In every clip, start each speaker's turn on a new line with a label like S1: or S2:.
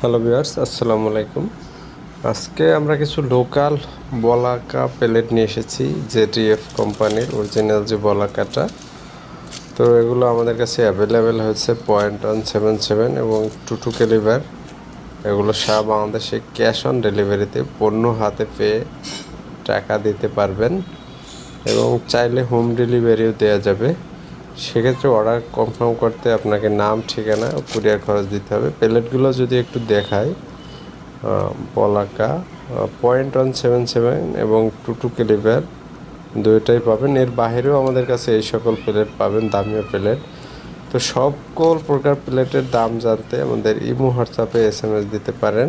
S1: Hello viewers, আসসালামু আলাইকুম। আজকে আমরা কিছু লোকাল বলাকা প্লেট নিয়ে এসেছি, জেটিএফ কোম্পানির অরিজিনাল যে বলাকাটা। তো এগুলো আমাদের কাছে অ্যাভেলেবেল হয়েছে 0.177 এবং 22 ক্যালিবার। এগুলো সারা বাংলাদেশে ক্যাশ অন ডেলিভারিতে পণ্য হাতে পেয়ে টাকা দিতে পারবেন এবং চাইলে হোম ডেলিভারিও দেওয়া যাবে। সেক্ষেত্রে অর্ডার কনফার্ম করতে আপনাকে নাম, ঠিকানা ও কুরিয়ার খরচ দিতে হবে। প্লেটগুলো যদি একটু দেখাই, বলাকা 0.177 এবং 22 ক্যালিবার দুইটাই পাবেন। এর বাইরেও আমাদের কাছে এই সকল প্লেট পাবেন, দামিও প্লেট। তো সকল প্রকার প্লেটের দাম জানতে আমাদের ইমো হোয়াটসঅ্যাপে SMS দিতে পারেন।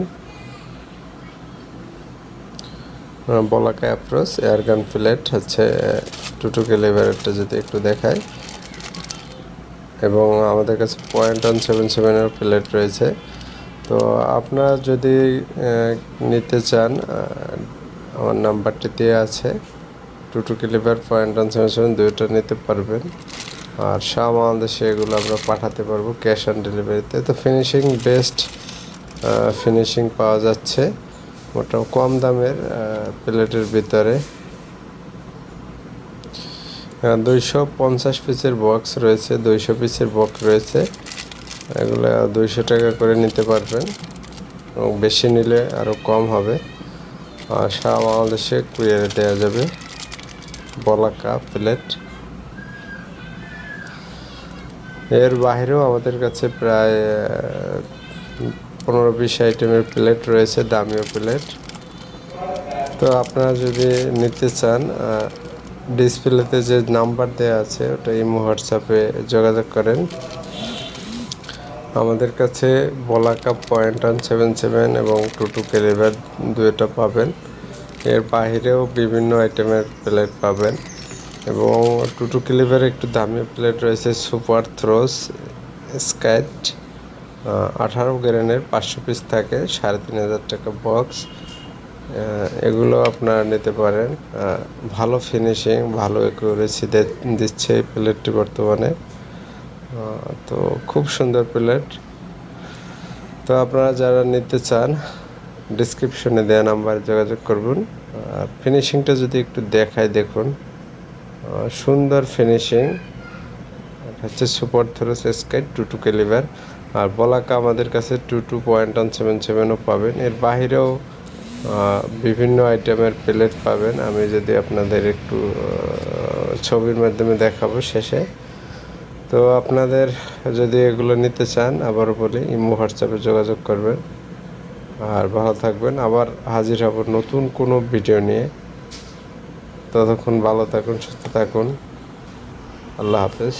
S1: বলাকা অ্যাপ্রোচ এয়ারগান প্লেট হচ্ছে 22 ক্যালিবারেরটা যদি একটু দেখায়, এবং আমাদের কাছে 0.177-এর প্লেট রয়েছে। তো আপনারা যদি নিতে চান, আমার নাম্বারটি দেওয়া আছে। 22 ক্যালিবার 0.177 দুইটা নিতে পারবেন, আর সারা বাংলাদেশে এগুলো আমরা পাঠাতে পারবো ক্যাশ অন ডেলিভারিতে। তো ফিনিশিং বেস্ট ফিনিশিং পাওয়া যাচ্ছে মোটামুটি কম দামের প্লেটের ভিতরে। 250 পিসের বক্স রয়েছে, 200 পিসের বক্স রয়েছে। এগুলো 200 টাকা করে নিতে পারবেন এবং বেশি নিলে আরও কম হবে। আর সারা বাংলাদেশে কুরিয়ারে দেওয়া যাবে বলাকা প্লেট। এর বাইরেও আমাদের কাছে প্রায় 15-20 আইটেমের প্লেট রয়েছে, দামিও প্লেট। তো আপনারা যদি নিতে চান, ডিসপ্লেতে যে নাম্বার দেওয়া আছে ওটা ইমো হোয়াটসঅ্যাপে যোগাযোগ করেন। আমাদের কাছে বলাকা 0.177 এবং 22 ক্যালিবার দুইটা পাবেন। এর বাইরেও বিভিন্ন আইটেমের প্লেট পাবেন, এবং 22 ক্যালিবারে একটু দামি প্লেট রয়েছে, সুপার থ্রোস স্কাইট 18 গ্রেনের 500 পিস থাকে, 3500 টাকা বক্স। এগুলো আপনারা নিতে পারেন। ভালো ফিনিশিং, ভালো অ্যাকুরেসি দিচ্ছে এই প্লেটটি বর্তমানে। তো খুব সুন্দর প্লেট। তো আপনারা যারা নিতে চান, ডিসক্রিপশনে দেওয়া নাম্বারে যোগাযোগ করবেন। আর ফিনিশিংটা যদি একটু দেখায়, দেখুন সুন্দর ফিনিশিং। এটা হচ্ছে সুপার থ্রোস স্কাইট 22 ক্যালিবার। আর বলাকা আমাদের কাছে 22.177ও পাবেন। এর বাহিরেও বিভিন্ন আইটেমের প্লেট পাবেন। আমি যদি আপনাদের একটু ছবির মাধ্যমে দেখাবো শেষে। তো আপনাদের যদি এগুলো নিতে চান, আবারও বলি, ইমো হোয়াটসঅ্যাপে যোগাযোগ করবেন। আর ভালো থাকবেন, আবার হাজির হব নতুন কোনো ভিডিও নিয়ে। ততক্ষণ ভালো থাকুন, সুস্থ থাকুন। আল্লাহ হাফেজ।